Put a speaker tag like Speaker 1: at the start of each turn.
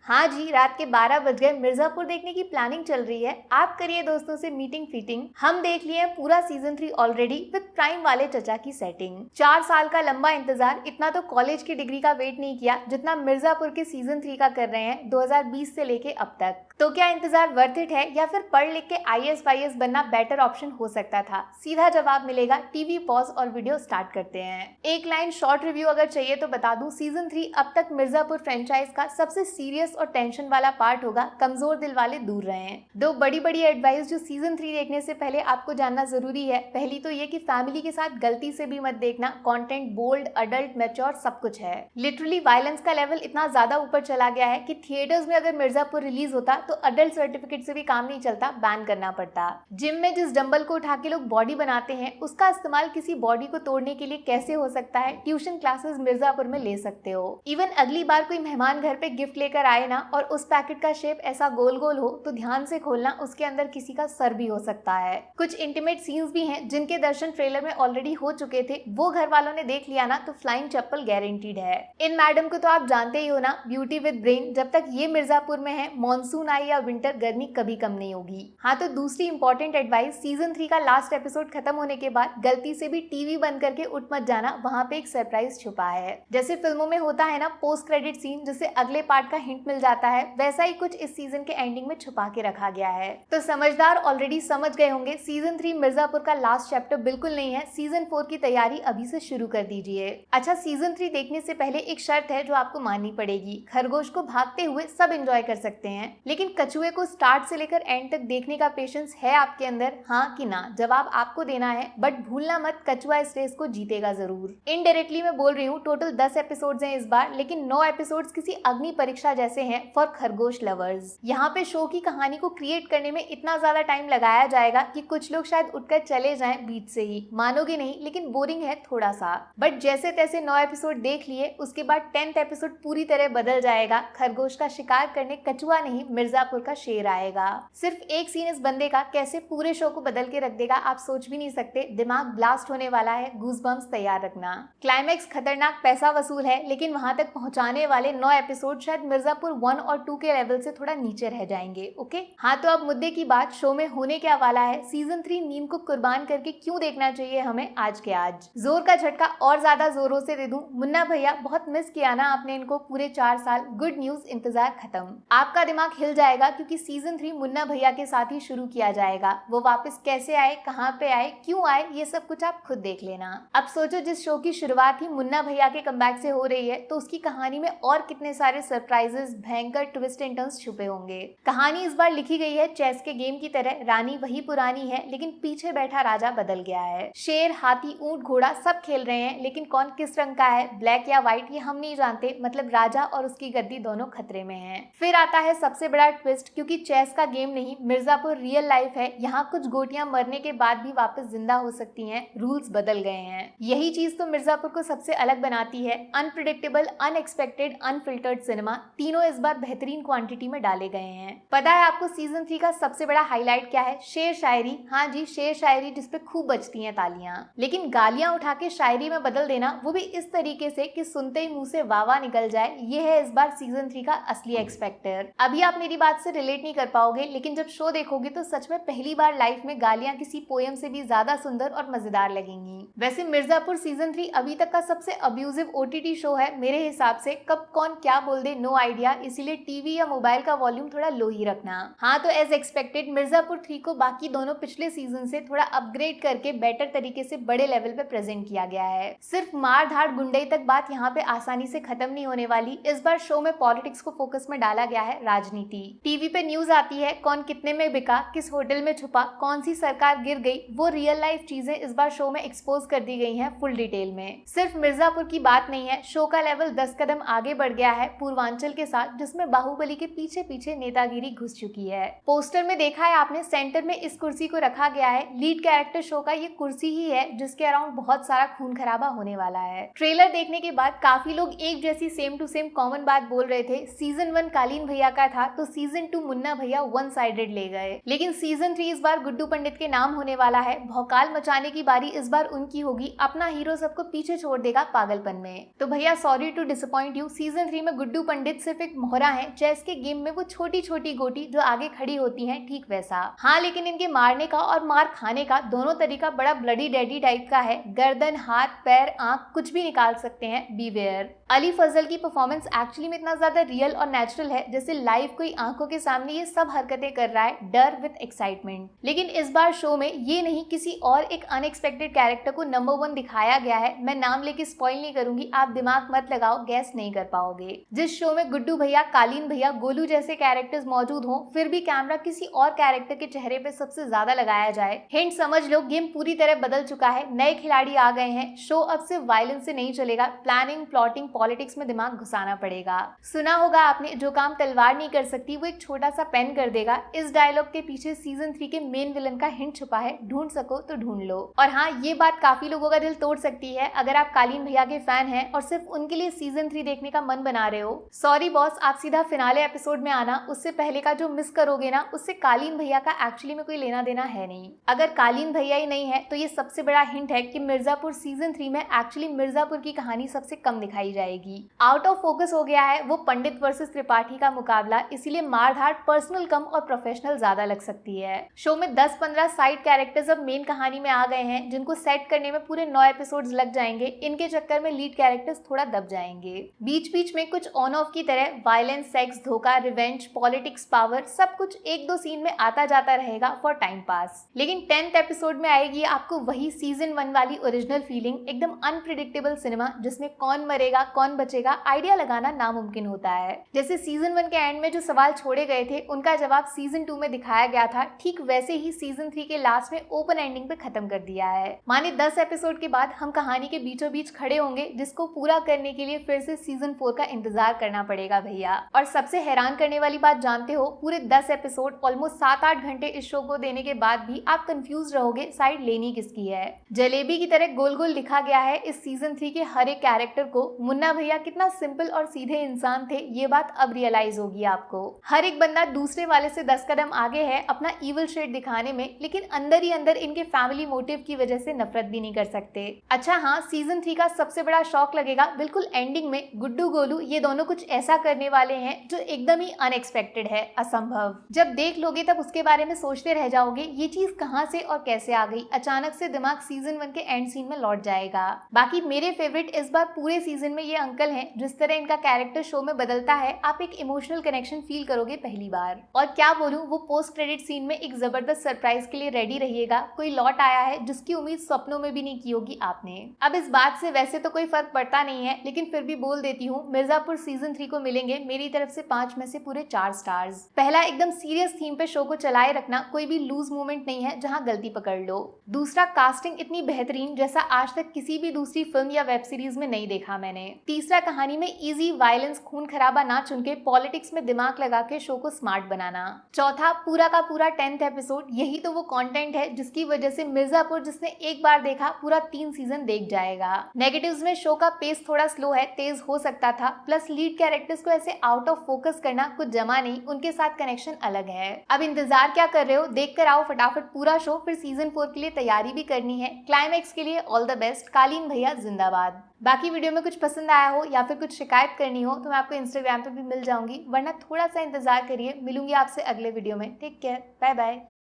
Speaker 1: हाँ जी, रात के 12 बज गए, मिर्जापुर देखने की प्लानिंग चल रही है। आप करिए दोस्तों से मीटिंग फीटिंग। हम देख लिए हैं पूरा सीजन 3 ऑलरेडी विद प्राइम वाले चचा की सेटिंग। 4 साल का लंबा इंतजार, इतना तो कॉलेज की डिग्री का वेट नहीं किया जितना मिर्जापुर के सीजन 3 का कर रहे हैं 2020 से लेके अब तक। तो क्या इंतजार वर्थ इट है या फिर पढ़ लिख के IAS वाईएएस बनना बेटर ऑप्शन हो सकता था? सीधा जवाब मिलेगा, टीवी पॉज और वीडियो स्टार्ट करते हैं। एक लाइन शॉर्ट रिव्यू अगर चाहिए तो बता दूं, सीजन 3 अब तक मिर्जापुर फ्रेंचाइज का सबसे सीरियस और टेंशन वाला पार्ट होगा। कमजोर दिल वाले दूर रहें। दो बड़ी बड़ी एडवाइस जो सीजन 3 देखने से पहले आपको जानना जरूरी है। पहली तो ये कि फैमिली के साथ गलती से भी मत देखना। कंटेंट बोल्ड, अडल्ट, मैच्योर सब कुछ है। लिटरली वायलेंस का लेवल इतना ज्यादा ऊपर चला गया है कि थिएटर्स में अगर मिर्जापुर रिलीज होता तो अडल्ट सर्टिफिकेट से भी काम नहीं चलता, बैन करना पड़ता। जिम में जिस डंबल को उठा के लोग बॉडी बनाते हैं उसका इस्तेमाल किसी बॉडी को तोड़ने के लिए कैसे हो सकता है? ट्यूशन क्लासेस मिर्जापुर में ले सकते हो। इवन अगली बार कोई मेहमान घर पे गिफ्ट लेकर आए ना और उस पैकेट का शेप ऐसा गोल गोल हो तो ध्यान से खोलना, उसके अंदर किसी का सर भी हो सकता है। कुछ इंटीमेट सीन्स भी हैं जिनके दर्शन ट्रेलर में ऑलरेडी हो चुके थे। वो घर वालों ने देख लिया ना तो फ्लाइंग चप्पल गारंटीड है। इन मैडम को तो आप जानते ही हो ना, ब्यूटी विद ब्रेन। जब तक ये मिर्जापुर में है, मॉनसून आई या विंटर, गर्मी कभी कम नहीं होगी। हाँ, तो दूसरी इंपॉर्टेंट एडवाइस, सीजन 3 का लास्ट एपिसोड खत्म होने के बाद गलती से भी टीवी बंद करके उठ मत जाना, वहाँ पे एक सरप्राइज छुपा है। जैसे फिल्मों में होता है ना पोस्ट क्रेडिट सीन जिससे अगले पार्ट का हिंट मिल जाता है, वैसा ही कुछ इस सीजन के एंडिंग में छुपा के रखा गया है। तो समझदार ऑलरेडी समझ गए होंगे, सीजन 3 मिर्जापुर का लास्ट चैप्टर बिल्कुल नहीं है। सीजन 4 की तैयारी अभी से शुरू कर दीजिए। अच्छा, सीजन 3 देखने से पहले एक शर्त है जो आपको माननी पड़ेगी। खरगोश को भागते हुए सब एंजॉय कर सकते हैं, लेकिन कछुए को स्टार्ट से लेकर एंड तक देखने का पेशेंस है आपके अंदर? हाँ कि ना? जवाब आपको देना है, बट भूलना मत कछुआ इस रेस को जीतेगा जरूर। इनडायरेक्टली मैं बोल रही हूँ, टोटल 10 एपिसोड्स हैं इस बार, लेकिन 9 एपिसोड्स किसी अग्नि परीक्षा जैसे हैं फॉर खरगोश लवर्स। यहाँ पे शो की कहानी को क्रिएट करने में इतना ज्यादा टाइम लगाया जाएगा कि कुछ लोग शायद उठकर चले जाएं बीच से ही। मानोगे नहीं, लेकिन बोरिंग है थोड़ा सा। बट जैसे तैसे 9 एपिसोड देख लिए, उसके बाद 10th एपिसोड पूरी तरह बदल जाएगा। खरगोश का शिकार करने कछुआ नहीं, मिर्जापुर का शेर आएगा। सिर्फ एक सीन इस बंदे का कैसे पूरे शो को बदल के रख देगा, आप सोच भी नहीं सकते। दिमाग ब्लास्ट होने वाला है, गूज़बम्प्स तैयार रखना। क्लाइमैक्स खतरनाक, पैसा वसूल है, लेकिन वहां तक पहुंचाने वाले 9 एपिसोड शायद मिर्जापुर 1 और 2 के लेवल से थोड़ा नीचे रह जाएंगे। ओके, हाँ तो अब मुद्दे की बात, शो में होने क्या वाला है? सीजन 3 नींद को कुर्बान करके क्यों देखना चाहिए हमें आज के आज? जोर का झटका और ज्यादा जोरों से दे दूं, मुन्ना भैया बहुत मिस किया ना आपने इनको पूरे 4 साल। गुड न्यूज, इंतजार खत्म। आपका दिमाग हिल जाएगा क्योंकि सीजन 3 मुन्ना भैया के साथ ही शुरू किया जाएगा। वो वापस कैसे आए, कहाँ पे आए, क्यों आए, ये सब कुछ आप खुद देख लेना। अब सोचो, जिस शो की शुरुआत ही मुन्ना भैया के कमबैक से हो रही है, तो उसकी कहानी में और कितने सारे सरप्राइजेस, भयंकर ट्विस्ट एंड टर्न्स छुपे होंगे। कहानी इस बार लिखी गई है चेस के गेम की तरह। रानी वही पुरानी है, लेकिन पीछे बैठा राजा बदल गया है। शेर, हाथी, ऊंट, घोड़ा सब खेल रहे हैं, लेकिन कौन किस रंग का है, ब्लैक या व्हाइट, ये हम नहीं जानते। मतलब राजा और उसकी गद्दी दोनों खतरे में हैं। फिर आता है सबसे बड़ा ट्विस्ट, क्योंकि चेस का गेम नहीं, मिर्जापुर रियल लाइफ है। यहाँ कुछ गोटियां मरने के बाद भी वापस जिंदा हो सकती हैं। रूल्स बदल गए हैं। यही चीज तो मिर्जापुर को सबसे अलग बनाती है। अनप्रिडिक्टेबल, अनएक्सपेक्टेड, अनफिल्टर्ड सिनेमा, तीनों इस बार बेहतरीन क्वांटिटी में डाले गए हैं। पता है आपको सीजन 3 का सबसे बड़ा हाईलाइट क्या है? शेर शायरी। हाँ जी, शेर शायरी, जिसपे खूब बजती हैं तालियां, लेकिन गालियां उठा के शायरी में बदल देना, वो भी इस तरीके से कि सुनते ही मुंह से वाह वाह निकल जाए। ये है इस बार सीजन 3 का असली एक्सपेक्टर। अभी आप मेरी बात से रिलेट नहीं कर पाओगे, लेकिन जब शो देखोगे तो सच में पहली बार लाइफ में गालियां किसी पोयम से भी ज्यादा सुंदर और मजेदार लगेंगी। वैसे मिर्जापुर सीजन 3 अभी तक का सबसे अब्यूजिव OTT शो है मेरे हिसाब से। कब कौन क्या बोल दे, नो आइडिया, इसीलिए टीवी या मोबाइल का वॉल्यूम थोड़ा लो ही रखना। हाँ, तो एज एक्सपेक्टेड मिर्जापुर 3 को बाकी दोनों पिछले सीजन से थोड़ा अपग्रेड करके बेटर तरीके से बड़े लेवल पे प्रेजेंट किया गया है। सिर्फ मार धाड़ गुंडई तक बात यहाँ पे आसानी से खत्म नहीं होने वाली। इस बार शो में पॉलिटिक्स को फोकस में डाला गया है, राजनीति। टीवी पे न्यूज आती है कौन कितने में बिका, किस होटल में छुपा, कौन सी सरकार गिर गई, वो रियल लाइफ चीजें इस बार शो में एक्सपोज कर दी गई हैं फुल डिटेल में। सिर्फ मिर्जापुर की बात नहीं है, शो का लेवल 10 कदम आगे बढ़ गया है पूर्वांचल के साथ, जिसमें बाहुबली के पीछे पीछे नेतागिरी घुस चुकी है। पोस्टर में देखा है आपने, सेंटर में इस कुर्सी को रखा गया है। लीड कैरेक्टर शो का ये कुर्सी ही है जिसके अराउंड बहुत सारा खून खराबा होने वाला है। ट्रेलर देखने के बाद काफी लोग एक जैसी सेम टू सेम कॉमन बात बोल रहे थे, सीजन 1 कालीन भैया का था तो सीजन 2 मुन्ना भैया वन साइडेड ले गए। लेकिन सीजन 3 इस बार गुड्डू पंडित के नाम होने वाला है। भौकाल मचाने की बारी इस बार उनकी होगी। अपना हीरो सबको पीछे छोड़ देगा पागलपन में। तो भैया sorry to disappoint you, season 3 में गुड्डू पंडित सिर्फ एक मोहरा है, चेस के गेम में वो छोटी छोटी गोटी जो आगे खड़ी होती है, ठीक वैसा। हाँ, लेकिन इनके मारने का और मार खाने का दोनों तरीका बड़ा ब्लडी डैडी टाइप का है। गर्दन, हाथ, पैर, आंख कुछ भी निकाल सकते हैं, बीवेयर। अली फजल की परफॉर्मेंस एक्चुअली में इतना ज्यादा रियल और नेचुरल है जैसे लाइव कोई आंखों के सामने ये सब हरकतें कर रहा है, डर विद एक्साइटमेंट। लेकिन इस बार शो में ये नहीं, किसी और एक अनएक्सपेक्टेड कैरेक्टर को नंबर 1 दिखाया गया है। मैं नाम लेके स्पॉइल नहीं करूंगी, आप दिमाग मत लगाओ, गैस नहीं कर पाओगे। जिस शो में गुड्डू भैया, कालीन भैया, गोलू जैसे कैरेक्टर्स मौजूद हों, फिर भी कैमरा किसी और कैरेक्टर के चेहरे पे सबसे ज्यादा लगाया जाए, हिंट समझ लो, गेम पूरी तरह बदल चुका है। नए खिलाड़ी आ गए हैं, शो अब सिर्फ वायलेंस से नहीं चलेगा, प्लानिंग, प्लॉटिंग, पॉलिटिक्स में दिमाग घुसाना पड़ेगा। सुना होगा आपने, जो काम तलवार नहीं कर सकती वो एक छोटा सा पेन कर देगा। इस डायलॉग के पीछे सीजन 3 के मेन विलन का हिंट छुपा है, ढूंढ सको तो ढूंढ लो। और हाँ, ये बात काफी लोगों का दिल तोड़ सकती है अगर आप कालीन भैया के फैन हैं और सिर्फ उनके लिए सीजन 3 देखने का मन बना रहे हो। सॉरी बॉस, आप सीधा फिनाले एपिसोड में आना, उससे पहले का जो मिस करोगे ना, उससे कालीन भैया का एक्चुअली में कोई लेना देना है नहीं। अगर कालीन भैया ही नहीं है तो ये सबसे बड़ा हिंट है कि मिर्जापुर सीजन 3 में एक्चुअली मिर्जापुर की कहानी सबसे कम दिखाई जाएगी। आउट ऑफ फोकस हो गया है वो पंडित वर्सेस त्रिपाठी का मुकाबला, इसीलिए मारधाड़ पर्सनल कम और प्रोफेशनल ज्यादा लग सकती है। शो में 10-15 साइड कैरेक्टर्स अब मेन कहानी में आ गए हैं, जिनको सेट करने में पूरे 9 एपिसोड्स लग जाएंगे। इनके चक्कर में लीड कैरेक्टर्स थोड़ा दब जाएंगे। बीच बीच में कुछ ऑन ऑफ की तरह वायलेंस, सेक्स, धोखा, रिवेंज, पॉलिटिक्स, पावर, सब कुछ 1-2 सीन में आता जाता रहेगा फॉर टाइम पास। लेकिन 10th एपिसोड में आएगी आपको वही सीजन 1 वाली ओरिजिनल फीलिंग, एकदम अनप्रिडिक्टेबल सिनेमा जिसमें कौन मरेगा कौन बचेगा आइडिया लगाना नामुमकिन होता है। जैसे सीजन 1 के एंड में जो सवाल छोड़े गए थे उनका जवाब सीजन 2 में दिखाया गया था, ठीक वैसे ही सीजन 3 के लास्ट में ओपन एंडिंग पे खत्म कर दिया है। माने 10 एपिसोड के बाद हम कहानी के बीचों बीच खड़े होंगे, जिसको पूरा करने के लिए फिर से सीजन 4 का इंतजार करना पड़ेगा भैया। और सबसे हैरान करने वाली बात जानते हो, पूरे 10 एपिसोड ऑलमोस्ट 7-8 घंटे इस शो को देने के बाद भी आप कंफ्यूज रहोगे साइड लेनी किसकी है। जलेबी की तरह गोल गोल लिखा गया है इस सीजन 3 के हर एक कैरेक्टर को। मुन्ना भैया कितना सिंपल और सीधे इंसान थे, ये बात अब रियलाइज होगी आपको। हर एक बंदा दूसरे वाले से 10 कदम आगे है अपना इविल शेड दिखाने में, लेकिन अंदर ही अंदर इनके फैमिली मोटिव की वजह से नफरत भी नहीं कर सकते। अच्छा हाँ, सीजन 3 का सबसे बड़ा शॉक लगेगा बिल्कुल एंडिंग में, गुड्डू गोलू ये दोनों कुछ ऐसा करने वाले हैं जो एकदम ही अनएक्सपेक्टेड है, असंभव। जब देख लोगे तब उसके बारे में सोचते रह जाओगे, ये चीज कहाँ से और कैसे आ गई। अचानक से दिमाग सीजन 1 के एंड सीन में लौट जाएगा। बाकी मेरे फेवरेट इस बार पूरे सीजन में ये अंकल हैं। जिस तरह इनका कैरेक्टर शो में बदलता है, आप एक इमोशनल कनेक्शन फील करोगे पहली बार। और क्या बोलूं, वो पोस्ट क्रेडिट सीन में एक जबरदस्त सरप्राइज के लिए रेडी रहिएगा। कोई लौट आया है जिसकी उम्मीद सपनों में भी नहीं की होगी आपने। अब इस बात से वैसे तो कोई फर्क पड़ता नहीं है, लेकिन फिर भी बोल देती हूँ, मिर्जापुर सीजन 3 को मिलेंगे मेरी तरफ से 5 में से पूरे 4 स्टार्स। पहला, एकदम सीरियस थीम पे शो को चलाए रखना, कोई भी लूज मोमेंट नहीं है जहाँ गलती पकड़ लो। दूसरा, कास्टिंग इतनी बेहतरीन जैसा आज तक किसी भी दूसरी फिल्म या वेब सीरीज में नहीं देखा मैंने। तीसरा, कहानी में इजी वायलेंस, खून खराबा ना चुन के पॉलिटिक्स में दिमाग लगा के शो को स्मार्ट बनाना। चौथा, पूरा का पूरा 10th एपिसोड, यही तो वो कंटेंट है जिसकी वजह से मिर्जापुर जिसने एक बार देखा पूरा 3 सीजन देख जाएगा। नेगेटिव्स में शो का पेस थोड़ा स्लो है, तेज हो सकता था, प्लस लीड कैरेक्टर्स को ऐसे आउट ऑफ फोकस करना कुछ जमा नहीं, उनके साथ कनेक्शन अलग है। अब इंतजार क्या कर रहे हो, देख कर आओ फटाफट पूरा शो, फिर सीजन 4 के लिए तैयारी भी करनी है। क्लाइमैक्स के लिए ऑल द बेस्ट, कालीन भैया जिंदाबाद। बाकी वीडियो में कुछ पसंद आया हो या फिर कुछ शिकायत करनी हो तो मैं आपको इंस्टाग्राम पे भी मिल जाऊंगी, वरना थोड़ा सा इंतजार करिए, मिलूंगी आपसे अगले वीडियो में। Take care, bye bye.